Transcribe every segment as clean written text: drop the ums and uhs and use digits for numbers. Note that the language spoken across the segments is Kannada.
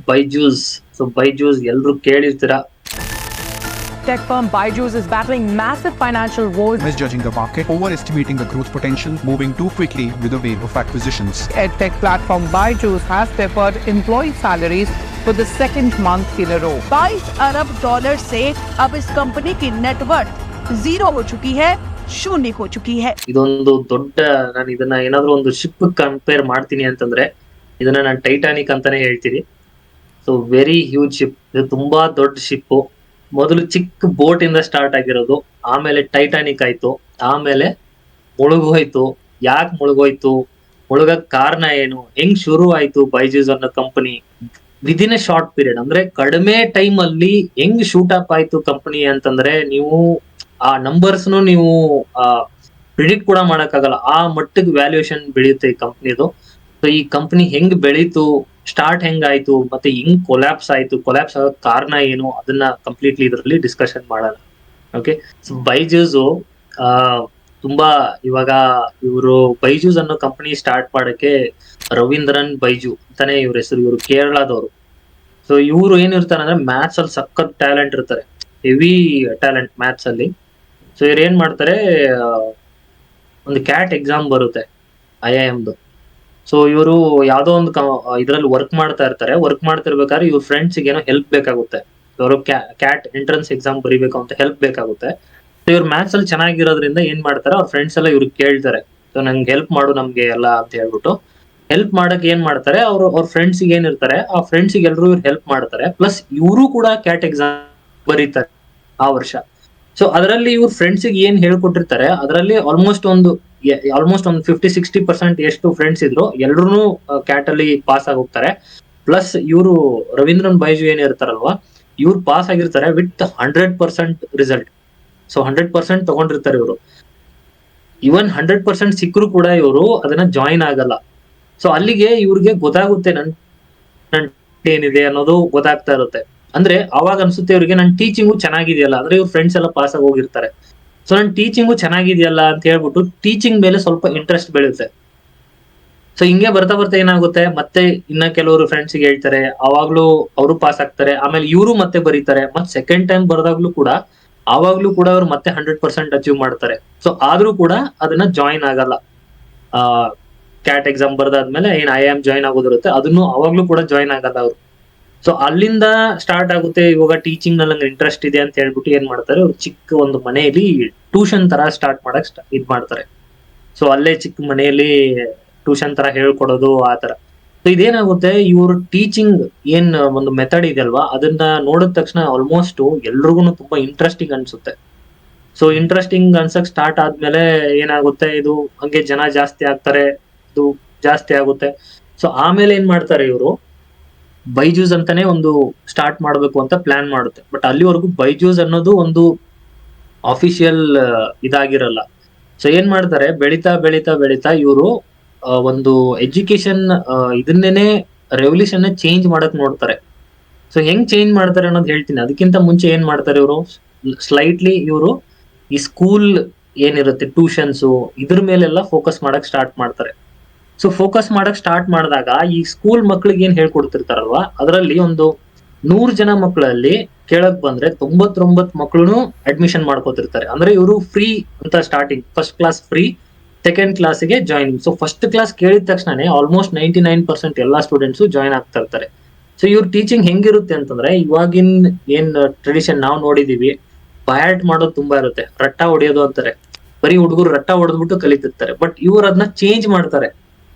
ಬೈಜೂಸ್. ಸೊ ಬೈಜೂಸ್ ಎಲ್ರು ಕೇಳಿರ್ತೀರಾ. Tech firm Byju's is battling massive financial woes, misjudging the market, overestimating the growth potential, moving too quickly with a wave of acquisitions. EdTech platform Byju's has deferred employee salaries for the second month in a row. $22 अरब से अब इस कंपनी की नेटवर्थ जीरो हो चुकी है, शून्य हो चुकी है. ಇದೊಂದು ದೊಡ್ಡ, ನಾನು ಇದನ್ನ ಏನಾದ್ರೂ ಒಂದು ಶಿಪ್ ಕಂಪೇರ್ ಮಾಡ್ತೀನಿ ಅಂತಂದ್ರೆ ಇದನ್ನ ನಾನು ಟೈಟಾನಿಕ್ ಅಂತಾನೆ ಹೇಳ್ತೀನಿ. So very huge ship. ಇದು ತುಂಬಾ ದೊಡ್ಡ ಶಿಪ್. ಮೊದಲು ಚಿಕ್ಕ ಬೋಟ್ ಇಂದ ಸ್ಟಾರ್ಟ್ ಆಗಿರೋದು, ಆಮೇಲೆ ಟೈಟಾನಿಕ್ ಆಯ್ತು, ಆಮೇಲೆ ಮುಳುಗೋಯ್ತು. ಯಾಕೆ ಮುಳುಗೋಯ್ತು, ಮುಳುಗಕ್ ಕಾರಣ ಏನು, ಹೆಂಗ್ ಶುರು ಆಯ್ತು ಬೈಜೂಸ್ ಅನ್ನೋ company within A short period, ಅಂದ್ರೆ ಕಡಿಮೆ ಟೈಮ್ ಅಲ್ಲಿ ಹೆಂಗ್ ಶೂಟ್ ಅಪ್ ಆಯ್ತು ಕಂಪನಿ ಅಂತಂದ್ರೆ ನೀವು ಆ ನಂಬರ್ಸ್ ನೀವು ಪ್ರಿಡಿಕ್ಟ್ ಕೂಡ ಮಾಡಕ್ಕಾಗಲ್ಲ. ಆ ಮಟ್ಟಿಗೆ ವ್ಯಾಲ್ಯೂಯೇಷನ್ ಬೆಳೆಯುತ್ತೆ ಈ ಕಂಪ್ನಿದು. ಸೊ ಈ ಕಂಪನಿ ಹೆಂಗ್ ಬೆಳೀತು, ಸ್ಟಾರ್ಟ್ ಹೆಂಗಾಯ್ತು, ಮತ್ತೆ ಹೆಂಗ್ ಕೊಲ್ಯಾಪ್ಸ್ ಆಯ್ತು, ಕೊಲ್ಯಾಪ್ಸ್ ಆಗೋ ಕಾರಣ ಏನು, ಅದನ್ನ ಕಂಪ್ಲೀಟ್ಲಿ ಇದರಲ್ಲಿ ಡಿಸ್ಕಷನ್ ಮಾಡೋಣ. ಓಕೆ, ಸೊ ಬೈಜೂಸ್ ತುಂಬಾ ಇವಾಗ ಇವರು ಬೈಜೂಸ್ ಅನ್ನೋ ಕಂಪನಿ ಸ್ಟಾರ್ಟ್ ಮಾಡಕ್ಕೆ ರವೀಂದ್ರನ್ ಬೈಜು ಅಂತಾನೆ ಇವ್ರ ಹೆಸರು. ಇವರು ಕೇರಳದವರು. ಸೊ ಇವ್ರು ಏನಿರ್ತಾರೆ ಅಂದ್ರೆ ಮ್ಯಾಥ್ಸ್ ಅಲ್ಲಿ ಸಖತ್ ಟ್ಯಾಲೆಂಟ್ ಇರ್ತಾರೆ, ಹೆವಿ ಟ್ಯಾಲೆಂಟ್ ಮ್ಯಾಥ್ಸ್ ಅಲ್ಲಿ. ಸೊ ಇವ್ರು ಏನ್ ಮಾಡ್ತಾರೆ, ಒಂದು ಕ್ಯಾಟ್ ಎಕ್ಸಾಮ್ ಬರುತ್ತೆ IIMದು. ಸೊ ಇವರು ಯಾವ್ದೋ ಒಂದು ಇದ್ರಲ್ಲಿ ವರ್ಕ್ ಮಾಡ್ತಾ ಇರ್ತಾರೆ. ವರ್ಕ್ ಮಾಡ್ತಿರ್ಬೇಕಾದ್ರೆ ಇವ್ರ ಫ್ರೆಂಡ್ಸ್ ಏನೋ ಹೆಲ್ಪ್ ಬೇಕಾಗುತ್ತೆ. ಇವರು ಕ್ಯಾಟ್ ಎಂಟ್ರೆನ್ಸ್ ಎಕ್ಸಾಮ್ ಬರೀಬೇಕು ಅಂತ ಹೆಲ್ಪ್ ಬೇಕಾಗುತ್ತೆ. ಸೊ ಇವ್ರು ಮ್ಯಾಥ್ಸ್ ಅಲ್ಲಿ ಚೆನ್ನಾಗಿರೋದ್ರಿಂದ ಏನ್ ಮಾಡ್ತಾರೆ, ಅವ್ರ ಫ್ರೆಂಡ್ಸ್ ಎಲ್ಲ ಇವ್ರಿಗೆ ಕೇಳ್ತಾರೆ, ಸೊ ನಂಗೆ ಹೆಲ್ಪ್ ಮಾಡು ನಮ್ಗೆ ಎಲ್ಲ ಅಂತ ಹೇಳ್ಬಿಟ್ಟು. ಹೆಲ್ಪ್ ಮಾಡಕ್ ಏನ್ ಮಾಡ್ತಾರೆ, ಅವ್ರ ಫ್ರೆಂಡ್ಸ್ ಏನಿರ್ತಾರೆ ಆ ಫ್ರೆಂಡ್ಸ್ ಎಲ್ರು ಇವ್ರು ಹೆಲ್ಪ್ ಮಾಡ್ತಾರೆ. ಪ್ಲಸ್ ಇವರು ಕೂಡ ಕ್ಯಾಟ್ ಎಕ್ಸಾಮ್ ಬರೀತಾರೆ ಆ ವರ್ಷ. ಸೊ ಅದರಲ್ಲಿ ಇವ್ರ ಫ್ರೆಂಡ್ಸ್ ಏನ್ ಹೇಳ್ಕೊಟ್ಟಿರ್ತಾರೆ ಅದರಲ್ಲಿ ಆಲ್ಮೋಸ್ಟ್ ಒಂದು 50-60% ಎಷ್ಟು ಫ್ರೆಂಡ್ಸ್ ಇದ್ರು ಎಲ್ರು ಕ್ಯಾಟ್ ಅಲ್ಲಿ ಪಾಸ್ ಆಗೋಗ್ತಾರೆ. ಪ್ಲಸ್ ಇವರು ರವೀಂದ್ರನ್ ಬೈಜು ಏನ್ ಇರ್ತಾರಲ್ವಾ, ಇವ್ರು ಪಾಸ್ ಆಗಿರ್ತಾರೆ ವಿತ್ 100% ರಿಸಲ್ಟ್. ಸೊ 100% ತಗೊಂಡಿರ್ತಾರೆ ಇವರು. ಇವನ್ 100% ಸಿಕ್ಕರು ಕೂಡ ಇವರು ಅದನ್ನ ಜಾಯಿನ್ ಆಗಲ್ಲ. ಸೊ ಅಲ್ಲಿಗೆ ಇವ್ರಿಗೆ ಗೊತ್ತಾಗುತ್ತೆ ನನ್ ಏನಿದೆ ಅನ್ನೋದು ಗೊತ್ತಾಗ್ತಾ ಇರುತ್ತೆ. ಅಂದ್ರೆ ಅವಾಗ ಅನ್ಸುತ್ತೆ ಇವ್ರಿಗೆ ನನ್ ಟೀಚಿಂಗು ಚೆನ್ನಾಗಿದೆಯಲ್ಲ, ಅಂದ್ರೆ ಇವ್ರ ಫ್ರೆಂಡ್ಸ್ ಎಲ್ಲ ಪಾಸ್ ಆಗಿ ಹೋಗಿರ್ತಾರೆ. ಸೊ ನನ್ ಟೀಚಿಂಗು ಚೆನ್ನಾಗಿದೆಯಲ್ಲ ಅಂತ ಹೇಳ್ಬಿಟ್ಟು ಟೀಚಿಂಗ್ ಮೇಲೆ ಸ್ವಲ್ಪ ಇಂಟ್ರೆಸ್ಟ್ ಬೆಳೆಯುತ್ತೆ. ಸೊ ಹಿಂಗೆ ಬರ್ತಾ ಬರ್ತಾ ಏನಾಗುತ್ತೆ, ಮತ್ತೆ ಇನ್ನ ಕೆಲವರು ಫ್ರೆಂಡ್ಸ್ಗೆ ಹೇಳ್ತಾರೆ, ಅವಾಗ್ಲೂ ಅವರು ಪಾಸ್ ಆಗ್ತಾರೆ. ಆಮೇಲೆ ಇವರು ಮತ್ತೆ ಬರೀತಾರೆ. ಮತ್ತೆ ಸೆಕೆಂಡ್ ಟೈಮ್ ಬರ್ದಾಗ್ಲೂ ಕೂಡ ಆವಾಗ್ಲೂ ಕೂಡ ಅವ್ರು ಮತ್ತೆ 100% ಅಚೀವ್ ಮಾಡ್ತಾರೆ. ಸೊ ಆದ್ರೂ ಕೂಡ ಅದನ್ನ ಜಾಯಿನ್ ಆಗಲ್ಲ. ಕ್ಯಾಟ್ ಎಕ್ಸಾಮ್ ಬರ್ದಾದ್ಮೇಲೆ ಏನ್ IIM ಜಾಯಿನ್ ಆಗೋದಿರುತ್ತೆ ಅದನ್ನು ಅವಾಗ್ಲೂ ಕೂಡ ಜಾಯಿನ್ ಆಗಲ್ಲ ಅವರು. ಸೊ ಅಲ್ಲಿಂದ ಸ್ಟಾರ್ಟ್ ಆಗುತ್ತೆ. ಇವಾಗ ಟೀಚಿಂಗ್ ನಲ್ಲಿ ನಂಗೆ ಇಂಟ್ರೆಸ್ಟ್ ಇದೆ ಅಂತ ಹೇಳ್ಬಿಟ್ಟು ಏನ್ ಮಾಡ್ತಾರೆ, ಅವ್ರು ಚಿಕ್ಕ ಒಂದು ಮನೆಯಲ್ಲಿ ಟ್ಯೂಷನ್ ತರ ಸ್ಟಾರ್ಟ್ ಮಾಡಕ್ ಇದ್ ಮಾಡ್ತಾರೆ. ಸೊ ಅಲ್ಲೇ ಚಿಕ್ಕ ಮನೆಯಲ್ಲಿ ಟ್ಯೂಷನ್ ತರ ಹೇಳ್ಕೊಡೋದು ಆ ತರ. ಸೊ ಇದೇನಾಗುತ್ತೆ, ಇವ್ರ ಟೀಚಿಂಗ್ ಏನ್ ಒಂದು ಮೆಥಡ್ ಇದೆಯಲ್ವಾ ಅದನ್ನ ನೋಡಿದ ತಕ್ಷಣ ಆಲ್ಮೋಸ್ಟ್ ಎಲ್ರಿಗೂ ತುಂಬಾ ಇಂಟ್ರೆಸ್ಟಿಂಗ್ ಅನ್ಸುತ್ತೆ. ಸೊ ಇಂಟ್ರೆಸ್ಟಿಂಗ್ ಅನ್ಸಕ್ ಸ್ಟಾರ್ಟ್ ಆದ್ಮೇಲೆ ಏನಾಗುತ್ತೆ, ಇದು ಹಂಗೆ ಜನ ಜಾಸ್ತಿ ಆಗ್ತಾರೆ, ಇದು ಜಾಸ್ತಿ ಆಗುತ್ತೆ. ಸೊ ಆಮೇಲೆ ಏನ್ ಮಾಡ್ತಾರೆ ಇವರು, ಬೈಜೂಸ್ ಅಂತಾನೆ ಒಂದು ಸ್ಟಾರ್ಟ್ ಮಾಡ್ಬೇಕು ಅಂತ ಪ್ಲಾನ್ ಮಾಡುತ್ತೆ. ಬಟ್ ಅಲ್ಲಿವರೆಗೂ ಬೈಜೂಸ್ ಅನ್ನೋದು ಒಂದು ಅಫಿಷಿಯಲ್ ಇದಾಗಿರಲ್ಲ. ಸೊ ಏನ್ ಮಾಡ್ತಾರೆ, ಬೆಳಿತಾ ಬೆಳಿತಾ ಬೆಳಿತಾ ಇವರು ಒಂದು ಎಜುಕೇಶನ್ ಇದನ್ನೇನೆ ರೆವಲ್ಯೂಷನ್ ಚೇಂಜ್ ಮಾಡಕ್ ನೋಡ್ತಾರೆ. ಸೊ ಹೆಂಗ್ ಚೇಂಜ್ ಮಾಡ್ತಾರೆ ಅನ್ನೋದು ಹೇಳ್ತೀನಿ. ಅದಕ್ಕಿಂತ ಮುಂಚೆ ಏನ್ ಮಾಡ್ತಾರೆ ಇವರು, ಸ್ಲೈಟ್ಲಿ ಇವರು ಈ ಸ್ಕೂಲ್ ಏನಿರುತ್ತೆ ಟ್ಯೂಷನ್ಸ್ ಇದ್ರ ಮೇಲೆಲ್ಲ ಫೋಕಸ್ ಮಾಡಕ್ ಸ್ಟಾರ್ಟ್ ಮಾಡ್ತಾರೆ. ಸೊ ಫೋಕಸ್ ಮಾಡಕ್ ಸ್ಟಾರ್ಟ್ ಮಾಡಿದಾಗ ಈ ಸ್ಕೂಲ್ ಮಕ್ಳಿಗೆ ಏನ್ ಹೇಳ್ಕೊಡ್ತಿರ್ತಾರಲ್ವಾ ಅದರಲ್ಲಿ ಒಂದು 100 ಜನ ಮಕ್ಕಳಲ್ಲಿ ಕೇಳಕ್ ಬಂದ್ರೆ 99 ಮಕ್ಳು ಅಡ್ಮಿಷನ್ ಮಾಡ್ಕೋತಿರ್ತಾರೆ. ಅಂದ್ರೆ ಇವರು ಫ್ರೀ ಅಂತ starting, first class free, second ಕ್ಲಾಸ್ಗೆ ಜಾಯಿನಿಂಗ್. ಸೊ ಫಸ್ಟ್ ಕ್ಲಾಸ್ ಕೇಳಿದ ತಕ್ಷಣನೇ ಆಲ್ಮೋಸ್ಟ್ 99% ಎಲ್ಲಾ ಸ್ಟೂಡೆಂಟ್ಸ್ ಜಾಯಿನ್ ಆಗ್ತಾ ಇರ್ತಾರೆ. ಸೊ ಇವ್ರ ಟೀಚಿಂಗ್ ಹೆಂಗಿರುತ್ತೆ ಅಂತಂದ್ರೆ, ಇವಾಗಿನ ಏನ್ ಟ್ರೆಡಿಷನ್ ನಾವು ನೋಡಿದೀವಿ, ಬಯಾಟ್ ಮಾಡೋದು ತುಂಬಾ ಇರುತ್ತೆ, ರಟ್ಟ ಹೊಡೆಯೋದು ಅಂತಾರೆ. ಬರೀ ಹುಡುಗರು ರಟ್ಟ ಹೊಡೆದ್ಬಿಟ್ಟು ಕಲಿತಿರ್ತಾರೆ. ಬಟ್ ಇವ್ರು ಅದನ್ನ ಚೇಂಜ್ ಮಾಡ್ತಾರೆ,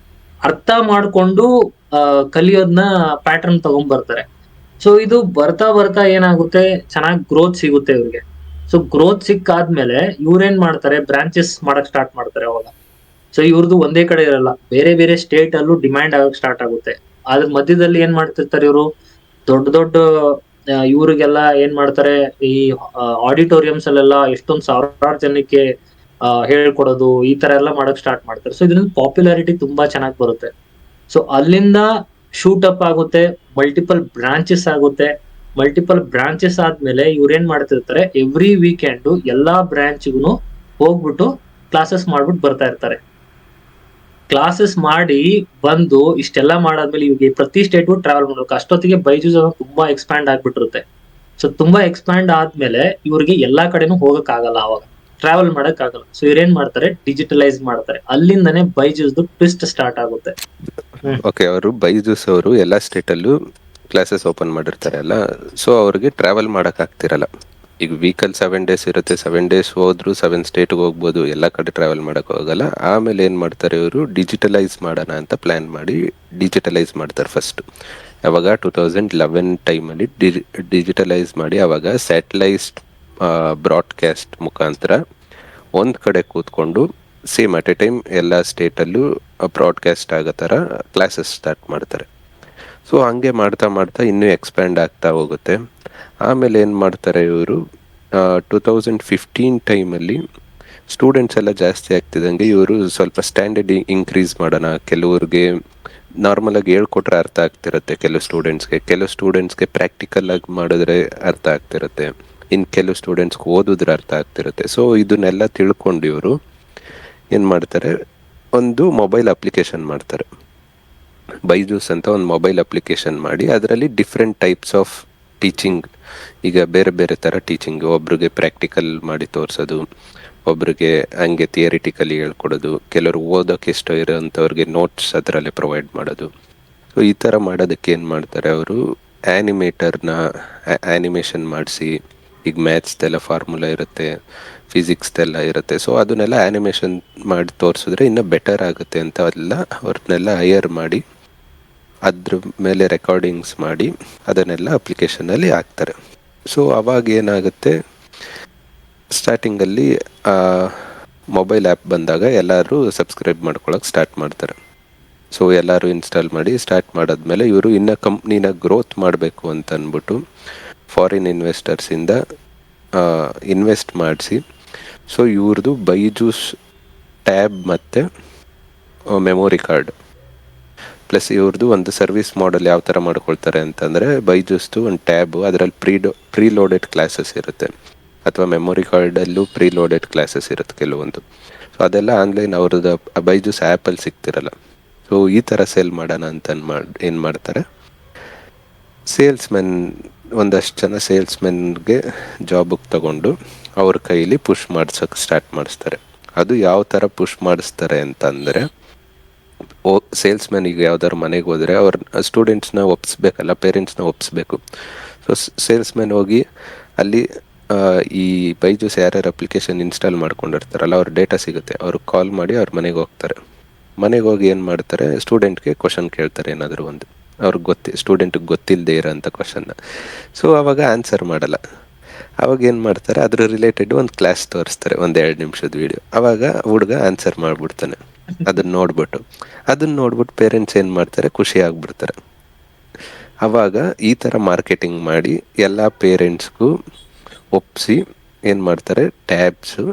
ಅರ್ಥ ಮಾಡ್ಕೊಂಡು ಕಲಿಯೋದನ್ನ ಪ್ಯಾಟರ್ನ್ ತಗೊಂಡ್ ಬರ್ತಾರೆ. ಸೊ ಇದು ಬರ್ತಾ ಬರ್ತಾ ಏನಾಗುತ್ತೆ, ಚೆನ್ನಾಗಿ ಗ್ರೋತ್ ಸಿಗುತ್ತೆ ಇವ್ರಿಗೆ. ಸೊ ಗ್ರೋತ್ ಸಿಕ್ಕಾದ್ಮೇಲೆ ಇವ್ರೇನ್ ಮಾಡ್ತಾರೆ, ಬ್ರಾಂಚಸ್ ಮಾಡಕ್ ಸ್ಟಾರ್ಟ್ ಮಾಡ್ತಾರೆ ಅವಾಗ. ಸೊ ಇವ್ರದ್ದು ಒಂದೇ ಕಡೆ ಇರಲ್ಲ, ಬೇರೆ ಬೇರೆ ಸ್ಟೇಟ್ ಅಲ್ಲೂ ಡಿಮ್ಯಾಂಡ್ ಆಗಕ್ ಸ್ಟಾರ್ಟ್ ಆಗುತ್ತೆ. ಅದ್ರ ಮಧ್ಯದಲ್ಲಿ ಏನ್ ಮಾಡ್ತಿರ್ತಾರೆ ಇವರು, ದೊಡ್ಡ ದೊಡ್ಡ ಇವ್ರಿಗೆಲ್ಲ ಏನ್ ಮಾಡ್ತಾರೆ, ಈ ಆಡಿಟೋರಿಯಮ್ಸ್ ಅಲ್ಲೆಲ್ಲ ಎಷ್ಟೊಂದ್ ಸಾವಿರಾರು ಜನಕ್ಕೆ ಹೇಳ್ಕೊಡೋದು, ಈ ತರ ಎಲ್ಲ ಮಾಡಕ್ ಸ್ಟಾರ್ಟ್ ಮಾಡ್ತಾರೆ. ಸೊ ಇದರಿಂದ ಪಾಪ್ಯುಲಾರಿಟಿ ತುಂಬಾ ಚೆನ್ನಾಗಿ ಬರುತ್ತೆ. ಸೊ ಅಲ್ಲಿಂದ ಶೂಟ್ ಅಪ್ ಆಗುತ್ತೆ, ಮಲ್ಟಿಪಲ್ ಬ್ರಾಂಚಸ್ ಆಗುತ್ತೆ. ಮಲ್ಟಿಪಲ್ ಬ್ರಾಂಚಸ್ ಆದ್ಮೇಲೆ ಇವ್ರೇನ್ ಮಾಡ್ತಿರ್ತಾರೆ, ಎವ್ರಿ ವೀಕೆಂಡ್ ಎಲ್ಲಾ ಬ್ರಾಂಚ್ಗೂ ಹೋಗ್ಬಿಟ್ಟು ಕ್ಲಾಸಸ್ ಮಾಡ್ಬಿಟ್ಟು ಬರ್ತಾ ಇರ್ತಾರೆ. ಕ್ಲಾಸಸ್ ಮಾಡಿ ಬಂದು ಇಷ್ಟೆಲ್ಲ ಮಾಡಾದ್ಮೇಲೆ ಇವಾಗ ಪ್ರತಿ ಸ್ಟೇಟ್ಗೂ ಟ್ರಾವೆಲ್ ಮಾಡ್ಬೇಕು. ಅಷ್ಟೊತ್ತಿಗೆ ಬೈಜೂಸ್ ಅನ್ನೋದು ತುಂಬಾ ಎಕ್ಸ್ಪ್ಯಾಂಡ್ ಆಗ್ಬಿಟ್ಟಿರುತ್ತೆ. ಸೊ ತುಂಬಾ ಎಕ್ಸ್ಪ್ಯಾಂಡ್ ಆದ್ಮೇಲೆ ಇವ್ರಿಗೆ ಎಲ್ಲಾ ಕಡೆನೂ ಹೋಗಕ್ ಆಗಲ್ಲ, ಅವಾಗ ಟ್ರಾವೆಲ್ ಮಾಡಕ್ ಆಗಲ್ಲ. ಸೊ ಇವ್ರೇನ್ ಮಾಡ್ತಾರೆ, ಡಿಜಿಟಲೈಸ್ ಮಾಡ್ತಾರೆ. ಅಲ್ಲಿಂದನೇ ಬೈಜೂಸ್ದು ಟ್ವಿಸ್ಟ್ ಸ್ಟಾರ್ಟ್ ಆಗುತ್ತೆ. ಓಕೆ, ಅವರು ಬೈಜೂಸ್ ಅವರು ಎಲ್ಲ ಸ್ಟೇಟಲ್ಲೂ ಕ್ಲಾಸಸ್ ಓಪನ್ ಮಾಡಿರ್ತಾರೆ ಅಲ್ಲ, ಸೊ ಅವ್ರಿಗೆ ಟ್ರಾವೆಲ್ ಮಾಡಕ್ ಆಗ್ತಿರಲ್ಲ. ಈಗ ವೀಕಲ್ 7 days ಇರುತ್ತೆ, 7 days ಹೋದ್ರು 7 ಸ್ಟೇಟ್ಗೆ ಹೋಗ್ಬೋದು, ಎಲ್ಲ ಕಡೆ ಟ್ರಾವೆಲ್ ಮಾಡಕ್ ಹೋಗಲ್ಲ. ಆಮೇಲೆ ಏನ್ ಮಾಡ್ತಾರೆ, ಇವರು ಡಿಜಿಟಲೈಸ್ ಮಾಡೋಣ ಅಂತ ಪ್ಲಾನ್ ಮಾಡಿ ಡಿಜಿಟಲೈಸ್ ಮಾಡ್ತಾರೆ ಫಸ್ಟ್. ಅವಾಗ 2011 ಟೈಮಲ್ಲಿ ಡಿಜಿಟಲೈಸ್ ಮಾಡಿ, ಅವಾಗ ಸ್ಯಾಟಲೈಸ್ ಬ್ರಾಡ್ಕಾಸ್ಟ್ ಮುಖಾಂತರ ಒಂದು ಕಡೆ ಕೂತ್ಕೊಂಡು ಸೇಮ್ ಅಟ್ ಎ ಟೈಮ್ ಎಲ್ಲ ಸ್ಟೇಟಲ್ಲೂ ಬ್ರಾಡ್ಕಾಸ್ಟ್ ಆಗೋ ಥರ ಕ್ಲಾಸಸ್ ಸ್ಟಾರ್ಟ್ ಮಾಡ್ತಾರೆ. ಸೊ ಹಂಗೆ ಮಾಡ್ತಾ ಮಾಡ್ತಾ ಇನ್ನೂ ಎಕ್ಸ್ಪ್ಯಾಂಡ್ ಆಗ್ತಾ ಹೋಗುತ್ತೆ. ಆಮೇಲೆ ಏನು ಮಾಡ್ತಾರೆ ಇವರು, 2015 ಟೈಮಲ್ಲಿ ಸ್ಟೂಡೆಂಟ್ಸ್ ಎಲ್ಲ ಜಾಸ್ತಿ ಆಗ್ತಿದ್ದಂಗೆ ಇವರು ಸ್ವಲ್ಪ ಸ್ಟ್ಯಾಂಡರ್ಡ್ ಇನ್ಕ್ರೀಸ್ ಮಾಡೋಣ. ಕೆಲವ್ರಿಗೆ ನಾರ್ಮಲಾಗಿ ಹೇಳ್ಕೊಟ್ರೆ ಅರ್ಥ ಆಗ್ತಿರುತ್ತೆ, ಕೆಲವು ಸ್ಟೂಡೆಂಟ್ಸ್ಗೆ ಪ್ರಾಕ್ಟಿಕಲ್ ಆಗಿ ಮಾಡಿದ್ರೆ ಅರ್ಥ ಆಗ್ತಿರುತ್ತೆ, ಇನ್ನು ಕೆಲವು ಸ್ಟೂಡೆಂಟ್ಸ್ಗೆ ಓದಿದ್ರೆ ಅರ್ಥ ಆಗ್ತಿರುತ್ತೆ. ಸೊ ಇದನ್ನೆಲ್ಲ ತಿಳ್ಕೊಂಡು ಇವರು ಏನು ಮಾಡ್ತಾರೆ, ಒಂದು ಮೊಬೈಲ್ ಅಪ್ಲಿಕೇಶನ್ ಮಾಡ್ತಾರೆ. ಬೈಜೂಸ್ ಅಂತ ಒಂದು ಮೊಬೈಲ್ ಅಪ್ಲಿಕೇಶನ್ ಮಾಡಿ ಅದರಲ್ಲಿ ಡಿಫ್ರೆಂಟ್ ಟೈಪ್ಸ್ ಆಫ್ ಟೀಚಿಂಗ್, ಈಗ ಬೇರೆ ಬೇರೆ ಥರ ಟೀಚಿಂಗ್, ಒಬ್ರಿಗೆ ಪ್ರಾಕ್ಟಿಕಲ್ ಮಾಡಿ ತೋರಿಸೋದು, ಒಬ್ರಿಗೆ ಹಂಗೆ ಥಿಯರಿಟಿಕಲಿ ಹೇಳ್ಕೊಡೋದು, ಕೆಲವರು ಓದೋಕೆ ಇಷ್ಟ ಇರೋಂಥವ್ರಿಗೆ ನೋಟ್ಸ್ ಅದರಲ್ಲೇ ಪ್ರೊವೈಡ್ ಮಾಡೋದು. ಸೊ ಈ ಥರ ಮಾಡೋದಕ್ಕೆ ಏನು ಮಾಡ್ತಾರೆ ಅವರು, ಆ್ಯನಿಮೇಷನ್ ಮಾಡಿಸಿ, ಈಗ ಮ್ಯಾಥ್ಸ್ದೆಲ್ಲ ಫಾರ್ಮುಲಾ ಇರುತ್ತೆ, ಫಿಸಿಕ್ಸ್ದೆಲ್ಲ ಇರುತ್ತೆ, ಸೊ ಅದನ್ನೆಲ್ಲ ಆ್ಯನಿಮೇಷನ್ ಮಾಡಿ ತೋರಿಸಿದ್ರೆ ಇನ್ನೂ ಬೆಟರ್ ಆಗುತ್ತೆ ಅಂತ ಎಲ್ಲ ಅವ್ರನ್ನೆಲ್ಲ ಹೈಯರ್ ಮಾಡಿ ಅದ್ರ ಮೇಲೆ ರೆಕಾರ್ಡಿಂಗ್ಸ್ ಮಾಡಿ ಅದನ್ನೆಲ್ಲ ಅಪ್ಲಿಕೇಶನಲ್ಲಿ ಹಾಕ್ತಾರೆ. ಸೊ ಅವಾಗ ಏನಾಗುತ್ತೆ, ಸ್ಟಾರ್ಟಿಂಗಲ್ಲಿ ಮೊಬೈಲ್ ಆ್ಯಪ್ ಬಂದಾಗ ಎಲ್ಲರೂ ಸಬ್ಸ್ಕ್ರೈಬ್ ಮಾಡ್ಕೊಳಕ್ಕೆ ಸ್ಟಾರ್ಟ್ ಮಾಡ್ತಾರೆ. ಸೊ ಎಲ್ಲರೂ ಇನ್ಸ್ಟಾಲ್ ಮಾಡಿ ಸ್ಟಾರ್ಟ್ ಮಾಡಾದ್ಮೇಲೆ ಇವರು ಇನ್ನೂ ಕಂಪ್ನಿನ ಗ್ರೋತ್ ಮಾಡಬೇಕು ಅಂತ ಅಂದ್ಬಿಟ್ಟು ಫಾರಿನ್ ಇನ್ವೆಸ್ಟರ್ಸಿಂದ ಇನ್ವೆಸ್ಟ್ ಮಾಡಿಸಿ, ಸೊ ಇವ್ರದ್ದು ಬೈಜೂಸ್ ಟ್ಯಾಬ್ ಮತ್ತು ಮೆಮೊರಿ ಕಾರ್ಡ್ ಪ್ಲಸ್ ಇವ್ರದ್ದು ಒಂದು ಸರ್ವಿಸ್ ಮಾಡೆಲ್ ಯಾವ ಥರ ಮಾಡ್ಕೊಳ್ತಾರೆ ಅಂತಂದರೆ, ಬೈಜೂಸ್ದು ಒಂದು ಟ್ಯಾಬು, ಅದರಲ್ಲಿ ಪ್ರೀಲೋಡೆಡ್ ಕ್ಲಾಸಸ್ ಇರುತ್ತೆ, ಅಥವಾ ಮೆಮೊರಿ ಕಾರ್ಡಲ್ಲೂ ಪ್ರೀಲೋಡೆಡ್ ಕ್ಲಾಸಸ್ ಇರುತ್ತೆ ಕೆಲವೊಂದು. ಸೊ ಅದೆಲ್ಲ ಆನ್ಲೈನ್ ಅವ್ರದ್ದು ಬೈಜೂಸ್ ಆ್ಯಪಲ್ಲಿ ಸಿಗ್ತಿರಲ್ಲ. ಸೊ ಈ ಥರ ಸೇಲ್ ಮಾಡೋಣ ಅಂತ ಏನು ಮಾಡ್ತಾರೆ, ಒಂದಷ್ಟು ಜನ ಸೇಲ್ಸ್ಮೆನ್ಗೆ ಜಾಬಿಗೆ ತಗೊಂಡು ಅವ್ರ ಕೈಲಿ ಪುಷ್ ಮಾಡ್ಸೋಕ್ಕೆ ಸ್ಟಾರ್ಟ್ ಮಾಡಿಸ್ತಾರೆ. ಅದು ಯಾವ ಥರ ಪುಷ್ ಮಾಡಿಸ್ತಾರೆ ಅಂತಂದರೆ, ಸೇಲ್ಸ್ಮೆನ್ ಈಗ ಯಾವ್ದಾದ್ರು ಮನೆಗೆ ಹೋದರೆ ಅವ್ರ ಸ್ಟೂಡೆಂಟ್ಸ್ನ ಒಪ್ಪಿಸ್ಬೇಕಲ್ಲ, ಪೇರೆಂಟ್ಸ್ನ ಒಪ್ಪಿಸ್ಬೇಕು. ಸೊ ಸೇಲ್ಸ್ಮೆನ್ ಹೋಗಿ ಅಲ್ಲಿ ಈ ಬೈಜೂಸ್ ಯಾರ್ಯಾರು ಅಪ್ಲಿಕೇಶನ್ ಇನ್ಸ್ಟಾಲ್ ಮಾಡ್ಕೊಂಡಿರ್ತಾರಲ್ಲ ಅವ್ರ ಡೇಟಾ ಸಿಗುತ್ತೆ, ಅವ್ರಿಗೆ ಕಾಲ್ ಮಾಡಿ ಅವ್ರ ಮನೆಗೆ ಹೋಗ್ತಾರೆ. ಮನೆಗೆ ಹೋಗಿ ಏನು ಮಾಡ್ತಾರೆ, ಸ್ಟೂಡೆಂಟ್ಗೆ ಕ್ವಶನ್ ಕೇಳ್ತಾರೆ, ಏನಾದರೂ ಒಂದು ಅವ್ರಿಗೆ ಸ್ಟೂಡೆಂಟಿಗೆ ಗೊತ್ತಿಲ್ಲದೆ ಇರೋಂಥ ಕ್ವಶನ್ನ. ಸೊ ಅವಾಗ ಆನ್ಸರ್ ಮಾಡಲ್ಲ. ಅವಾಗ ಏನು ಮಾಡ್ತಾರೆ, ಅದ್ರ ರಿಲೇಟೆಡ್ ಒಂದು ಕ್ಲಾಸ್ ತೋರಿಸ್ತಾರೆ, 1-2 ನಿಮಿಷದ ವೀಡಿಯೋ. ಅವಾಗ ಹುಡುಗ ಆನ್ಸರ್ ಮಾಡಿಬಿಡ್ತಾನೆ ಅದನ್ನ ನೋಡ್ಬಿಟ್ಟು ಪೇರೆಂಟ್ಸ್ ಏನು ಮಾಡ್ತಾರೆ, ಖುಷಿ ಆಗ್ಬಿಡ್ತಾರೆ. ಅವಾಗ ಈ ಥರ ಮಾರ್ಕೆಟಿಂಗ್ ಮಾಡಿ ಎಲ್ಲ ಪೇರೆಂಟ್ಸ್ಗೂ ಒಪ್ಪಿಸಿ ಏನು ಮಾಡ್ತಾರೆ, ಟ್ಯಾಬ್ಸು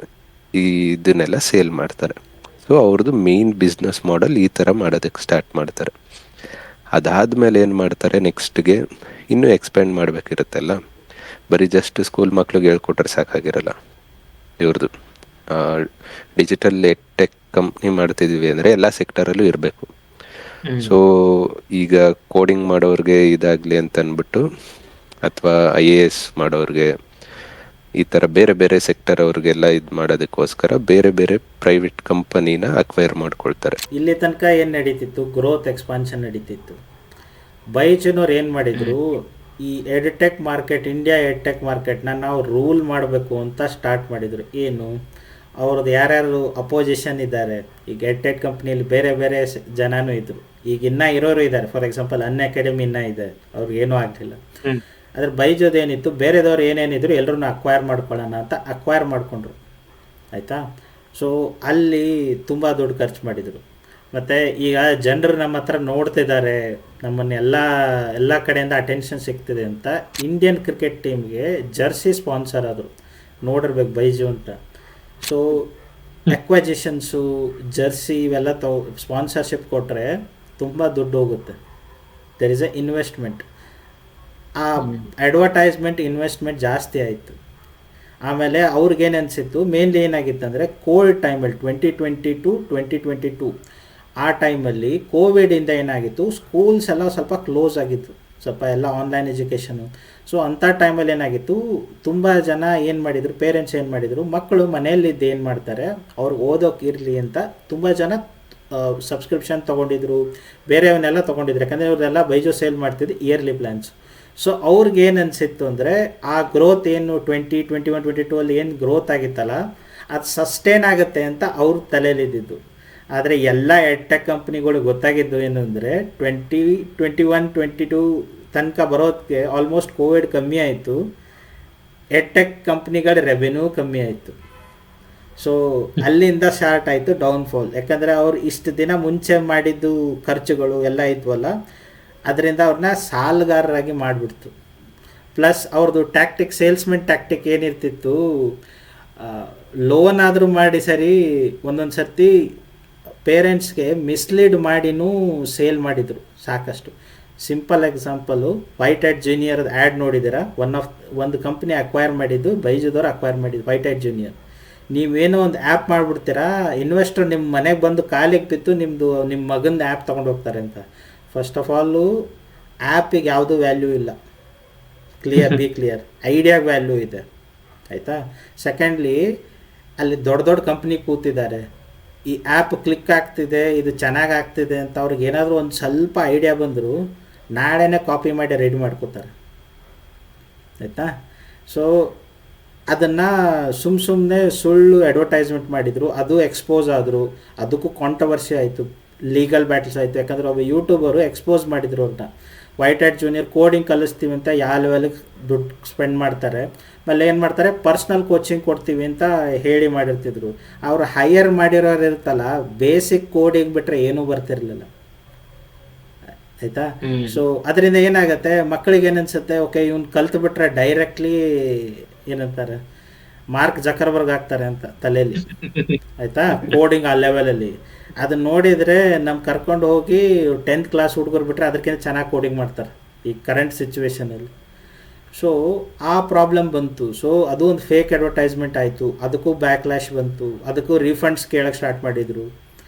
ಇದನ್ನೆಲ್ಲ ಸೇಲ್ ಮಾಡ್ತಾರೆ. ಸೊ ಅವ್ರದ್ದು ಮೇನ್ ಬಿಸ್ನೆಸ್ ಮಾಡೆಲ್ ಈ ಥರ ಮಾಡೋದಕ್ಕೆ ಸ್ಟಾರ್ಟ್ ಮಾಡ್ತಾರೆ. ಅದಾದಮೇಲೆ ಏನು ಮಾಡ್ತಾರೆ, ನೆಕ್ಸ್ಟ್ಗೆ ಇನ್ನೂ ಎಕ್ಸ್ಪ್ಯಾಂಡ್ ಮಾಡಬೇಕಿರುತ್ತಲ್ಲ, ಬರೀ ಜಸ್ಟ್ ಸ್ಕೂಲ್ ಮಕ್ಳಿಗೆ ಹೇಳ್ಕೊಟ್ರೆ ಸಾಕಾಗಿರಲ್ಲ. ಇವ್ರದ್ದು ಡಿಜಿಟಲ್ ಟೆಕ್ ಕಂಪ್ನಿ ಮಾಡ್ತಿದ್ವಿ ಅಂದರೆ ಎಲ್ಲ ಸೆಕ್ಟರಲ್ಲೂ ಇರಬೇಕು. ಸೊ ಈಗ ಕೋಡಿಂಗ್ ಮಾಡೋರಿಗೆ ಇದಾಗಲಿ ಅಂತ ಅಂದ್ಬಿಟ್ಟು, ಅಥವಾ IAS ಮಾಡೋರಿಗೆ, ಈ ಥರ ಬೇರೆ ಬೇರೆ ಸೆಕ್ಟರ್ ಅವ್ರಿಗೆಲ್ಲ ಇದು ಮಾಡೋದಕ್ಕೋಸ್ಕರ ಬೇರೆ ಬೇರೆ ಪ್ರೈವೇಟ್ ಕಂಪನಿನ ಅಕ್ವೈರ್ ಮಾಡ್ಕೊಳ್ತಾರೆ. ಇಲ್ಲಿ ತನಕ ಏನು ನಡೀತಿತ್ತು, ಗ್ರೋತ್ ಎಕ್ಸ್ಪಾನ್ಷನ್ ನಡೀತಿತ್ತು. ಬೈಜೂನವ್ರು ಏನು ಮಾಡಿದರು, ಈ ಎಡ್ಟೆಕ್ ಮಾರ್ಕೆಟ್, ಇಂಡಿಯಾ ಎಡ್ಟೆಕ್ ಮಾರ್ಕೆಟ್ನ ನಾವು ರೂಲ್ ಮಾಡಬೇಕು ಅಂತ ಸ್ಟಾರ್ಟ್ ಮಾಡಿದರು. ಏನು, ಅವ್ರದ್ದು ಯಾರ್ಯಾರು ಅಪೋಸಿಷನ್ ಇದ್ದಾರೆ, ಈಗ ಎಡ್ಟೆಕ್ ಕಂಪ್ನಿಯಲ್ಲಿ ಬೇರೆ ಬೇರೆ ಜನನೂ ಇದ್ದರು, ಈಗ ಇನ್ನೂ ಇರೋರು ಇದ್ದಾರೆ. ಫಾರ್ ಎಕ್ಸಾಂಪಲ್ ಅನ್ಅಕಾಡೆಮಿ ಇನ್ನೂ ಇದೆ, ಅವ್ರಿಗೆ ಏನೂ ಆಗಲಿಲ್ಲ. ಅದ್ರ ಬೈಜೋದು ಏನಿತ್ತು, ಬೇರೆದವ್ರು ಏನೇನಿದ್ರು ಎಲ್ಲರೂ ಅಕ್ವೈರ್ ಮಾಡ್ಕೊಳ್ಳೋಣ ಅಂತ ಅಕ್ವೈರ್ ಮಾಡಿಕೊಂಡ್ರು, ಆಯಿತಾ. ಸೊ ಅಲ್ಲಿ ತುಂಬ ದುಡ್ಡು ಖರ್ಚು ಮಾಡಿದರು. ಮತ್ತು ಈಗ ಜನರು ನಮ್ಮ ಹತ್ರ ನೋಡ್ತಿದ್ದಾರೆ, ನಮ್ಮನ್ನು ಎಲ್ಲ ಕಡೆಯಿಂದ ಅಟೆನ್ಷನ್ ಸಿಗ್ತಿದೆ ಅಂತ ಇಂಡಿಯನ್ ಕ್ರಿಕೆಟ್ ಟೀಮ್ಗೆ ಜರ್ಸಿ ಸ್ಪಾನ್ಸರ್ ಆದರು, ನೋಡಿರ್ಬೇಕು ಬೈಜು ಅಂತ. ಸೊ ಅಕ್ವಜಿಷನ್ಸು, ಜರ್ಸಿ ಇವೆಲ್ಲ ಸ್ಪಾನ್ಸರ್ಶಿಪ್ ಕೊಟ್ಟರೆ ತುಂಬ ದುಡ್ಡು ಹೋಗುತ್ತೆ. There is A investment. ಆ ಅಡ್ವರ್ಟೈಸ್ಮೆಂಟ್ ಇನ್ವೆಸ್ಟ್ಮೆಂಟ್ ಜಾಸ್ತಿ ಆಯಿತು. ಆಮೇಲೆ ಅವ್ರಿಗೇನು ಅನಿಸಿತ್ತು, ಮೇನ್ಲಿ ಏನಾಗಿತ್ತು ಅಂದರೆ ಕೋವಿಡ್ ಟೈಮಲ್ಲಿ 2020 to 2022 ಆ ಟೈಮಲ್ಲಿ ಕೋವಿಡಿಂದ ಏನಾಗಿತ್ತು, ಸ್ಕೂಲ್ಸ್ ಎಲ್ಲ ಸ್ವಲ್ಪ ಕ್ಲೋಸ್ ಆಗಿತ್ತು, ಸ್ವಲ್ಪ ಎಲ್ಲ ಆನ್ಲೈನ್ ಎಜುಕೇಷನು. ಸೊ ಅಂಥ ಟೈಮಲ್ಲಿ ಏನಾಗಿತ್ತು, ತುಂಬ ಜನ ಏನು ಮಾಡಿದರು, ಪೇರೆಂಟ್ಸ್ ಏನು ಮಾಡಿದರು, ಮಕ್ಕಳು ಮನೆಯಲ್ಲಿದ್ದು ಏನು ಮಾಡ್ತಾರೆ, ಅವ್ರು ಓದೋಕೆ ಇರಲಿ ಅಂತ ತುಂಬ ಜನ ಸಬ್ಸ್ಕ್ರಿಪ್ಷನ್ ತೊಗೊಂಡಿದ್ರು, ಬೇರೆಯವನ್ನೆಲ್ಲ ತೊಗೊಂಡಿದ್ರು. ಯಾಕಂದರೆ ಇವ್ರದೆಲ್ಲ ಬೈಜು ಸೇಲ್ ಮಾಡ್ತಿದ್ದು ಇಯರ್ಲಿ ಪ್ಲ್ಯಾನ್ಸ್. ಸೊ ಅವ್ರಿಗೆ ಏನು ಅನಿಸಿತ್ತು ಅಂದರೆ, ಆ ಗ್ರೋತ್ ಏನು 2021, 2022 ಅಲ್ಲಿ ಏನು ಗ್ರೋತ್ ಆಗಿತ್ತಲ್ಲ, ಅದು ಸಸ್ಟೇನ್ ಆಗುತ್ತೆ ಅಂತ ಅವ್ರ ತಲೆಯಲ್ಲಿದ್ದು. ಆದರೆ ಎಲ್ಲ ಎಡ್ಟೆಕ್ ಕಂಪ್ನಿಗಳಿಗೆ ಗೊತ್ತಾಗಿದ್ದು ಏನು ಅಂದರೆ, 2021, 22 ತನಕ ಬರೋದಕ್ಕೆ ಆಲ್ಮೋಸ್ಟ್ ಕೋವಿಡ್ ಕಮ್ಮಿ ಆಯಿತು, ಎಡ್ಟೆಕ್ ಕಂಪ್ನಿಗಳ ರೆವೆನ್ಯೂ ಕಮ್ಮಿ ಆಯಿತು. ಸೊ ಅಲ್ಲಿಂದ ಸ್ಟಾರ್ಟ್ ಆಯಿತು ಡೌನ್ಫಾಲ್. ಯಾಕಂದರೆ ಅವ್ರು ಇಷ್ಟು ದಿನ ಮುಂಚೆ ಮಾಡಿದ್ದು ಖರ್ಚುಗಳು ಎಲ್ಲ ಇದ್ವಲ್ಲ, ಅದರಿಂದ ಅವ್ರನ್ನ ಸಾಲಗಾರರಾಗಿ ಮಾಡಿಬಿಡ್ತು. ಪ್ಲಸ್ ಅವ್ರದ್ದು ಟ್ಯಾಕ್ಟಿಕ್, ಸೇಲ್ಸ್ಮೆನ್ ಟ್ಯಾಕ್ಟಿಕ್ ಏನಿರ್ತಿತ್ತು, ಲೋನ್ ಆದರೂ ಮಾಡಿ ಸರಿ, ಒಂದೊಂದು ಸರ್ತಿ ಪೇರೆಂಟ್ಸ್ಗೆ ಮಿಸ್ಲೀಡ್ ಮಾಡಿನೂ ಸೇಲ್ ಮಾಡಿದರು ಸಾಕಷ್ಟು. Simple example, white hat junior ad ನೋಡಿದ್ದೀರಾ? ಒಂದು ಕಂಪ್ನಿ ಅಕ್ವೈರ್ ಮಾಡಿದ್ದು, ಬೈಜುದವ್ರು ಅಕ್ವೈರ್ ಮಾಡಿದ್ದು ವೈಟ್ ಹ್ಯಾಟ್ ಜೂನಿಯರ್. ನೀವೇನೋ ಒಂದು ಆ್ಯಪ್ ಮಾಡಿಬಿಡ್ತೀರಾ, ಇನ್ವೆಸ್ಟರ್ ನಿಮ್ಮ ಮನೆಗೆ ಬಂದು ಕಾಲಿಗೆ ಬಿತ್ತು ನಿಮ್ಮ ಮಗಂದು ಆ್ಯಪ್ ತೊಗೊಂಡು ಹೋಗ್ತಾರೆ ಅಂತ. ಫಸ್ಟ್ ಆಫ್ ಆಲು ಆ್ಯಪಿಗೆ ಯಾವುದೂ ವ್ಯಾಲ್ಯೂ ಇಲ್ಲ, ಬಿ ಕ್ಲಿಯರ್. ಐಡಿಯಾಗೆ ವ್ಯಾಲ್ಯೂ ಇದೆ, ಆಯಿತಾ? ಸೆಕೆಂಡ್ಲಿ, ಅಲ್ಲಿ ದೊಡ್ಡ ದೊಡ್ಡ ಕಂಪ್ನಿ ಕೂತಿದ್ದಾರೆ, ಈ ಆ್ಯಪ್ ಕ್ಲಿಕ್ ಆಗ್ತಿದೆ, ಇದು ಚೆನ್ನಾಗಿ ಆಗ್ತಿದೆ ಅಂತ ಅವ್ರಿಗೆ ಏನಾದರೂ ಒಂದು ಸ್ವಲ್ಪ ಐಡಿಯಾ ಬಂದರೂ ನಾಳೆನೇ ಕಾಪಿ ಮಾಡಿ ರೆಡಿ ಮಾಡ್ಕೋತಾರೆ, ಆಯಿತಾ? ಸೊ ಅದನ್ನು ಸುಮ್ಮನೆ ಸುಳ್ಳು ಅಡ್ವರ್ಟೈಸ್ಮೆಂಟ್ ಮಾಡಿದರು, ಅದು ಎಕ್ಸ್ಪೋಸ್ ಆದರು, ಅದಕ್ಕೂ ಕಾಂಟ್ರವರ್ಸಿ ಆಯಿತು, ಲೀಗಲ್ ಬ್ಯಾಟಲ್ಸ್ ಆಯಿತು. ಯಾಕಂದರೆ ಒಬ್ಬ ಯೂಟ್ಯೂಬರು ಎಕ್ಸ್ಪೋಸ್ ಮಾಡಿದರು ಅವ್ರನ್ನ. ವೈಟ್ ಹ್ಯಾಟ್ ಜೂನಿಯರ್ ಕೋಡಿಂಗ್ ಕಲಿಸ್ತೀವಿ ಅಂತ ಯಾವ ಲೆವೆಲಿಗೆ ದುಡ್ಡು ಸ್ಪೆಂಡ್ ಮಾಡ್ತಾರೆ, ಆಮೇಲೆ ಏನು ಮಾಡ್ತಾರೆ, ಪರ್ಸ್ನಲ್ ಕೋಚಿಂಗ್ ಕೊಡ್ತೀವಿ ಅಂತ ಹೇಳಿ ಮಾಡಿರ್ತಿದ್ರು. ಅವರು ಹೈಯರ್ ಮಾಡಿರೋರು ಇರುತ್ತಲ್ಲ, ಬೇಸಿಕ್ ಕೋಡಿಂಗ್ ಬಿಟ್ಟರೆ ಏನೂ ಬರ್ತಿರ್ಲಿಲ್ಲ, ಆಯಿತಾ? ಸೊ ಅದರಿಂದ ಏನಾಗುತ್ತೆ, ಮಕ್ಕಳಿಗೆ ಏನನ್ಸುತ್ತೆ, ಓಕೆ ಇವ್ನು ಕಲ್ತು ಬಿಟ್ರೆ ಡೈರೆಕ್ಟ್ಲಿ ಏನಂತಾರೆ, ಮಾರ್ಕ್ ಜಕರ್ಬರ್ಗ್ ಆಗ್ತಾರೆ ಅಂತ ತಲೆಯಲ್ಲಿ, ಆಯಿತಾ? ಕೋಡಿಂಗ್ ಆ ಲೆವೆಲಲ್ಲಿ. ಅದನ್ನ ನೋಡಿದರೆ ನಮ್ಮ ಕರ್ಕೊಂಡು ಹೋಗಿ 10th ಕ್ಲಾಸ್ ಹುಡುಗರು ಬಿಟ್ಟರೆ ಅದಕ್ಕಿಂತ ಚೆನ್ನಾಗಿ ಕೋಡಿಂಗ್ ಮಾಡ್ತಾರೆ ಈ ಕರೆಂಟ್ ಸಿಚುವೇಷನಲ್ಲಿ. ಸೊ ಆ ಪ್ರಾಬ್ಲಮ್ ಬಂತು. ಸೊ ಅದು ಒಂದು ಫೇಕ್ ಅಡ್ವರ್ಟೈಸ್ಮೆಂಟ್ ಆಯಿತು, ಅದಕ್ಕೂ ಬ್ಯಾಕ್ಲ್ಯಾಶ್ ಬಂತು, ಅದಕ್ಕೂ ರೀಫಂಡ್ಸ್ ಕೇಳೋಕ್ಕೆ ಸ್ಟಾರ್ಟ್ ಮಾಡಿದರು.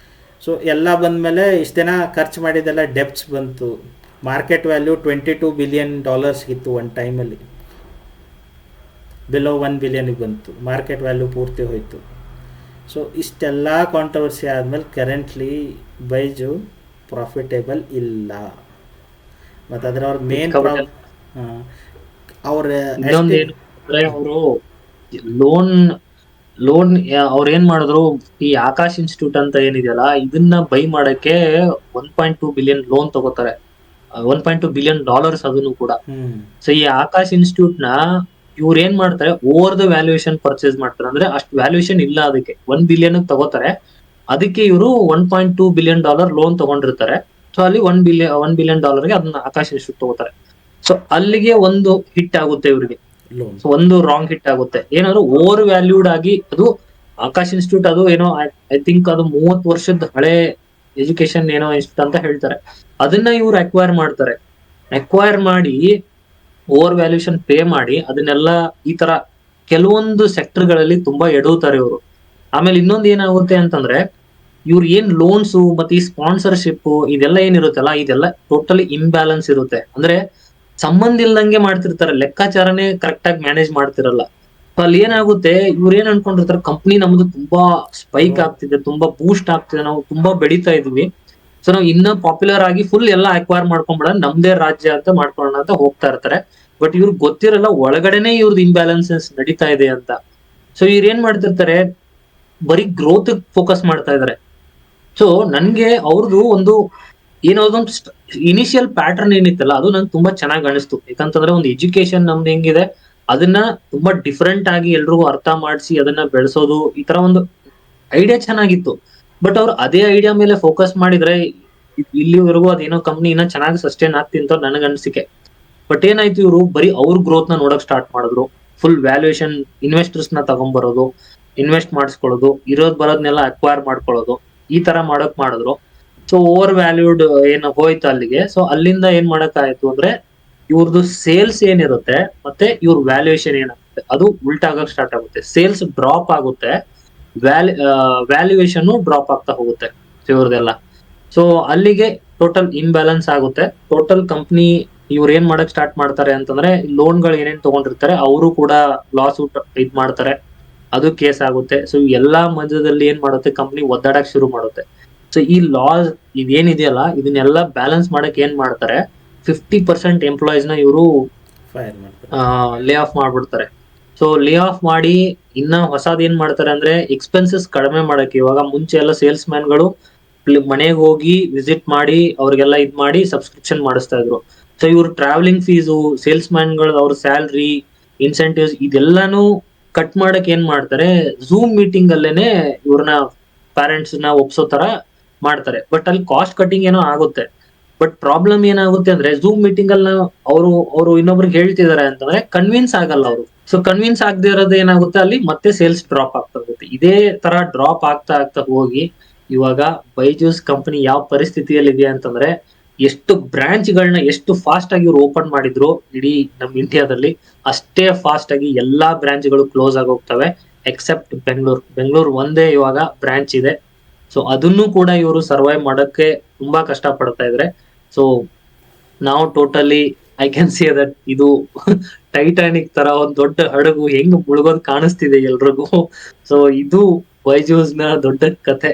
ಸೊ ಎಲ್ಲ ಬಂದಮೇಲೆ ಇಷ್ಟು ದಿನ ಖರ್ಚು ಮಾಡಿದ್ದೆಲ್ಲ ಡೆಪ್ಟ್ಸ್ ಬಂತು. ಮಾರ್ಕೆಟ್ ವ್ಯಾಲ್ಯೂ $22 ಬಿಲಿಯನ್ ಇತ್ತು ಒಂದು ಟೈಮಲ್ಲಿ, ಬಿಲೋ $1 ಬಿಲಿಯನ್ಗೆ ಬಂತು, ಮಾರ್ಕೆಟ್ ವ್ಯಾಲ್ಯೂ ಪೂರ್ತಿ ಹೋಯಿತು. ಸೊ ಇಷ್ಟೆಲ್ಲ ಕಾಂಟ್ರವರ್ಸಿ ಆದಮೇಲೆ ಕರೆಂಟ್ಲಿ ಬೈಜು ಪ್ರಾಫಿಟೇಬಲ್ ಇಲ್ಲ. ಮತ್ತು ಅದರ ಅವ್ರ ಮೇನ್ ಪ್ರಾಬ್ಲಮ್, ಅವ್ರ ಅವರು ಲೋನ್ ಅವ್ರು ಏನ್ ಮಾಡಿದ್ರು, ಈ ಆಕಾಶ್ ಇನ್ಸ್ಟಿಟ್ಯೂಟ್ ಅಂತ ಏನಿದೆಯಲ್ಲ, ಇದನ್ನ ಬೈ ಮಾಡಕ್ಕೆ $1.2 ಬಿಲಿಯನ್ ಲೋನ್ ತಗೋತಾರೆ, $1.2 ಬಿಲಿಯನ್ ಅದನ್ನು ಕೂಡ. ಸೊ ಈ ಆಕಾಶ್ ಇನ್ಸ್ಟಿಟ್ಯೂಟ್ ನ ಇವ್ರು ಏನ್ ಮಾಡ್ತಾರೆ, ಓವರ್ ದ ವ್ಯಾಲ್ಯೂಯೇಷನ್ ಪರ್ಚೇಸ್ ಮಾಡ್ತಾರೆ. ಅಂದ್ರೆ ಅಷ್ಟು ವ್ಯಾಲ್ಯೂಯೇಷನ್ ಇಲ್ಲ, ಅದಕ್ಕೆ $1 ಬಿಲಿಯನ್ ತಗೋತಾರೆ. ಅದಕ್ಕೆ ಇವರು $1.2 ಬಿಲಿಯನ್ ಲೋನ್ ತಗೊಂಡಿರ್ತಾರೆ. ಸೊ ಅಲ್ಲಿ $1 ಬಿಲಿಯನ್ ಗೆ ಅದನ್ನ ಆಕಾಶ್ ಇನ್ಸ್ಟಿಟ್ಯೂಟ್ ತಗೋತಾರೆ. ಸೊ ಅಲ್ಲಿಗೆ ಒಂದು ಹಿಟ್ ಆಗುತ್ತೆ ಇವ್ರಿಗೆ, ಸೊ ಒಂದು ರಾಂಗ್ ಹಿಟ್ ಆಗುತ್ತೆ. ಏನಾದ್ರು ಓವರ್ ವ್ಯಾಲ್ಯೂಡ್ ಆಗಿ, ಅದು ಆಕಾಶ್ ಇನ್ಸ್ಟಿಟ್ಯೂಟ್ ಅದು ಏನೋ ಐ ಥಿಂಕ್ ಅದು 30 ವರ್ಷದ ಹಳೆ ಎಜುಕೇಶನ್ ಏನೋ ಇನ್ಸ್ಟಿಟ್ಯೂಟ್ ಅಂತ ಹೇಳ್ತಾರೆ. ಅದನ್ನ ಇವ್ರು ಅಕ್ವೈರ್ ಮಾಡ್ತಾರೆ. ಅಕ್ವೈರ್ ಮಾಡಿ ಓವರ್ ವ್ಯಾಲ್ಯೂಷನ್ ಪೇ ಮಾಡಿ ಅದನ್ನೆಲ್ಲ ಈ ತರ ಕೆಲವೊಂದು ಸೆಕ್ಟರ್ಗಳಲ್ಲಿ ತುಂಬಾ ಎಡುತ್ತಾರೆ ಇವರು. ಆಮೇಲೆ ಇನ್ನೊಂದು ಏನಾಗುತ್ತೆ ಅಂತಂದ್ರೆ, ಇವ್ರು ಏನ್ ಲೋನ್ಸ್ ಮತ್ತೆ ಈ ಸ್ಪಾನ್ಸರ್ಶಿಪ್ ಇದೆಲ್ಲ ಏನಿರುತ್ತಲ್ಲ, ಇದೆಲ್ಲ ಟೋಟಲಿ ಇಂಬ್ಯಾಲೆನ್ಸ್ ಇರುತ್ತೆ. ಅಂದ್ರೆ ಸಂಬಂಧ ಇಲ್ದಂಗೆ ಮಾಡ್ತಿರ್ತಾರೆ, ಲೆಕ್ಕಾಚಾರನೇ ಕರೆಕ್ಟ್ ಆಗಿ ಮ್ಯಾನೇಜ್ ಮಾಡ್ತಿರಲ್ಲ. ಅಲ್ಲಿ ಏನಾಗುತ್ತೆ, ಇವ್ರು ಏನ್ ಅನ್ಕೊಂಡಿರ್ತಾರೆ, ಕಂಪ್ನಿ ನಮ್ದು ತುಂಬಾ ಸ್ಪೈಕ್ ಆಗ್ತಿದೆ, ತುಂಬಾ ಬೂಸ್ಟ್ ಆಗ್ತಿದೆ, ನಾವು ತುಂಬಾ ಬೆಳೀತಾ ಇದೀವಿ, ಸೊ ನಾವು ಇನ್ನ ಪಾಪ್ಯುಲರ್ ಆಗಿ ಫುಲ್ ಎಲ್ಲ ಅಕ್ವೈರ್ ಮಾಡ್ಕೊಂಡ್ಬಿಡ, ನಮ್ದೇ ರಾಜ್ಯ ಅಂತ ಮಾಡ್ಕೊಳ್ಳೋಣ ಅಂತ ಹೋಗ್ತಾ ಇರ್ತಾರೆ. ಬಟ್ ಇವ್ರಿಗೆ ಗೊತ್ತಿರಲ್ಲ ಒಳಗಡೆನೆ ಇವ್ರದ್ದು ಇಂಬ್ಯಾಲೆನ್ಸಸ್ ನಡೀತಾ ಇದೆ ಅಂತ. ಸೊ ಇವ್ರು ಏನ್ ಮಾಡ್ತಿರ್ತಾರೆ, ಬರೀ ಗ್ರೋತ್ ಫೋಕಸ್ ಮಾಡ್ತಾ ಇದಾರೆ. ಸೊ ನನ್ಗೆ ಅವ್ರದ್ದು ಒಂದು ಏನೋದೊಂದು ಇನಿಷಿಯಲ್ ಪ್ಯಾಟರ್ನ್ ಏನಿತ್ತಲ್ಲ, ಅದು ನಂಗೆ ತುಂಬಾ ಚೆನ್ನಾಗಿ ಅನಿಸ್ತು. ಯಾಕಂತಂದ್ರೆ ಒಂದು ಎಜುಕೇಶನ್ ನಮ್ದು ಹೆಂಗಿದೆ, ಅದನ್ನ ತುಂಬಾ ಡಿಫ್ರೆಂಟ್ ಆಗಿ ಎಲ್ರಿಗೂ ಅರ್ಥ ಮಾಡಿಸಿ ಅದನ್ನ ಬೆಳೆಸೋದು, ಈ ತರ ಒಂದು ಐಡಿಯಾ ಚೆನ್ನಾಗಿತ್ತು. ಬಟ್ ಅವ್ರು ಅದೇ ಐಡಿಯಾ ಮೇಲೆ ಫೋಕಸ್ ಮಾಡಿದ್ರೆ ಇಲ್ಲಿವರೆಗೂ ಅದೇನೋ ಕಂಪ್ನಿ ಇನ್ನ ಚೆನ್ನಾಗಿ ಸಸ್ಟೈನ್ ಆಗ್ತಿ ಅಂತ ನನಗ ಅನ್ಸಿಕೆ. ಬಟ್ ಏನಾಯ್ತು, ಇವರು ಬರೀ ಅವ್ರ ಗ್ರೋತ್ ನ ನೋಡಕ್ ಸ್ಟಾರ್ಟ್ ಮಾಡಿದ್ರು. ಫುಲ್ ವ್ಯಾಲ್ಯೂಯೇಷನ್, ಇನ್ವೆಸ್ಟರ್ಸ್ ನ ತಗೊಂಡ್ಬರೋದು, ಇನ್ವೆಸ್ಟ್ ಮಾಡಿಸ್ಕೊಳ್ಳೋದು, ಇರೋದ್ ಬರೋದ್ನೆಲ್ಲ ಅಕ್ವೈರ್ ಮಾಡ್ಕೊಳ್ಳೋದು, ಈ ತರ ಮಾಡಿದ್ರು. ಸೊ ಓವರ್ ವ್ಯಾಲ್ಯೂಡ್ ಏನು ಹೋಯ್ತು ಅಲ್ಲಿಗೆ. ಸೊ ಅಲ್ಲಿಂದ ಏನ್ ಮಾಡಕ್ ಆಯ್ತು ಅಂದ್ರೆ, ಇವ್ರದ್ದು ಸೇಲ್ಸ್ ಏನಿರುತ್ತೆ ಮತ್ತೆ ಇವ್ರ ವ್ಯಾಲ್ಯೂಯೇಷನ್ ಏನಾಗುತ್ತೆ ಅದು ಉಲ್ಟಾ ಆಗಕ್ ಸ್ಟಾರ್ಟ್ ಆಗುತ್ತೆ. ಸೇಲ್ಸ್ ಡ್ರಾಪ್ ಆಗುತ್ತೆ, ವ್ಯಾಲ್ಯೂಯೇಷನ್ ಡ್ರಾಪ್ ಆಗ್ತಾ ಹೋಗುತ್ತೆ ಇವ್ರದೆಲ್ಲ. ಸೊ ಅಲ್ಲಿಗೆ ಟೋಟಲ್ ಇಂಬ್ಯಾಲೆನ್ಸ್ ಆಗುತ್ತೆ. ಟೋಟಲ್ ಕಂಪ್ನಿ ಇವ್ರು ಏನ್ ಮಾಡಕ್ ಸ್ಟಾರ್ಟ್ ಮಾಡ್ತಾರೆ ಅಂತಂದ್ರೆ, ಲೋನ್ಗಳು ಏನೇನ್ ತಗೊಂಡಿರ್ತಾರೆ ಅವರು ಕೂಡ ಲಾಸ್ ಇದ್ ಮಾಡ್ತಾರೆ, ಅದು ಕೇಸ್ ಆಗುತ್ತೆ. ಸೊ ಎಲ್ಲಾ ಮಧ್ಯದಲ್ಲಿ ಏನ್ ಮಾಡುತ್ತೆ, ಕಂಪ್ನಿ ಒದ್ದಾಡಕ್ ಶುರು ಮಾಡುತ್ತೆ. ಸೊ ಈ ಲಾಸ್ ಇದೇನಿದೆಯಲ್ಲ, ಇದನ್ನೆಲ್ಲ ಬ್ಯಾಲೆನ್ಸ್ ಮಾಡಕ್ ಏನ್ ಮಾಡ್ತಾರೆ, 50% ಎಂಪ್ಲಾಯೀಸ್ ನ ಇವರು ಫೈರ್ ಮಾಡ್ತಾರೆ. ಲೇ ಆಫ್ ಮಾಡ್ಬಿಡ್ತಾರೆ. ಸೊ ಲೇ ಆಫ್ ಮಾಡಿ ಇನ್ನ ಹೊಸದ್ ಏನ್ ಮಾಡ್ತಾರೆ ಅಂದ್ರೆ, ಎಕ್ಸ್ಪೆನ್ಸಸ್ ಕಡಿಮೆ ಮಾಡಕ್ಕೆ, ಇವಾಗ ಮುಂಚೆ ಎಲ್ಲ ಸೇಲ್ಸ್ ಮ್ಯಾನ್ಗಳು ಮನೆಗೆ ಹೋಗಿ ವಿಸಿಟ್ ಮಾಡಿ ಅವ್ರಿಗೆಲ್ಲ ಇದ್ ಮಾಡಿ ಸಬ್ಸ್ಕ್ರಿಪ್ಷನ್ ಮಾಡಿಸ್ತಾ ಇದ್ರು. ಸೊ ಇವ್ರು ಟ್ರಾವೆಲಿಂಗ್ ಫೀಸು, ಸೇಲ್ಸ್ ಮ್ಯಾನ್ಗಳು ಅವ್ರ ಸ್ಯಾಲ್ರಿ, ಇನ್ಸೆಂಟಿವ್ಸ್ ಇದೆಲ್ಲಾನು ಕಟ್ ಮಾಡಕ್ ಏನ್ ಮಾಡ್ತಾರೆ, ಝೂಮ್ ಮೀಟಿಂಗ್ ಅಲ್ಲೇನೆ ಇವ್ರನ್ನ ಪ್ಯಾರೆಂಟ್ಸ್ ನ ಒಪ್ಸೋ ತರ ಮಾಡ್ತಾರೆ. ಬಟ್ ಅಲ್ಲಿ ಕಾಸ್ಟ್ ಕಟಿಂಗ್ ಏನೋ ಆಗುತ್ತೆ. ಬಟ್ ಪ್ರಾಬ್ಲಮ್ ಏನಾಗುತ್ತೆ ಅಂದ್ರೆ, ಝೂಮ್ ಮೀಟಿಂಗ್ ಅಲ್ಲಿ ಅವರು ಇನ್ನೊಬ್ರಿಗೆ ಹೇಳ್ತಿದಾರೆ ಅಂತಂದ್ರೆ ಕನ್ವಿನ್ಸ್ ಆಗಲ್ಲ ಅವರು. ಸೊ ಕನ್ವಿನ್ಸ್ ಆಗದೆ ಇರೋದು ಏನಾಗುತ್ತೆ, ಅಲ್ಲಿ ಮತ್ತೆ ಸೇಲ್ಸ್ ಡ್ರಾಪ್ ಆಗ್ತಾ ಹೋಗುತ್ತೆ. ಇದೇ ತರ ಡ್ರಾಪ್ ಆಗ್ತಾ ಆಗ್ತಾ ಹೋಗಿ ಇವಾಗ ಬೈಜೂಸ್ ಕಂಪನಿ ಯಾವ ಪರಿಸ್ಥಿತಿಯಲ್ಲಿ ಇದೆ ಅಂತಂದ್ರೆ, ಎಷ್ಟು ಬ್ರಾಂಚ್ ಗಳನ್ನ ಎಷ್ಟು ಫಾಸ್ಟ್ ಆಗಿ ಇವ್ರು ಓಪನ್ ಮಾಡಿದ್ರು ಇಡೀ ನಮ್ ಇಂಡಿಯಾದಲ್ಲಿ, ಅಷ್ಟೇ ಫಾಸ್ಟ್ ಆಗಿ ಎಲ್ಲಾ ಬ್ರಾಂಚ್ ಗಳು ಕ್ಲೋಸ್ ಆಗಿ ಹೋಗ್ತವೆ ಎಕ್ಸೆಪ್ಟ್ ಬೆಂಗಳೂರು ಒಂದೇ ಇವಾಗ ಬ್ರಾಂಚ್ ಇದೆ. ಸೊ ಅದನ್ನು ಕೂಡ ಇವರು ಸರ್ವೈವ್ ಮಾಡಕ್ಕೆ ತುಂಬಾ ಕಷ್ಟ ಪಡ್ತಾ ಇದ್ರೆ. ಸೊ ನಾವು totally I can see that ಇದು ಟೈಟಾನಿಕ್ ತರ ಒಂದ್ ದೊಡ್ಡ ಹಡಗು ಹೆಂಗ್ ಮುಳುಗೋದ್ ಕಾಣಿಸ್ತಿದೆ ಎಲ್ರಿಗೂ. ಸೊ ಇದು ಬೈಜೂಸ್ ನ ದೊಡ್ಡ ಕತೆ.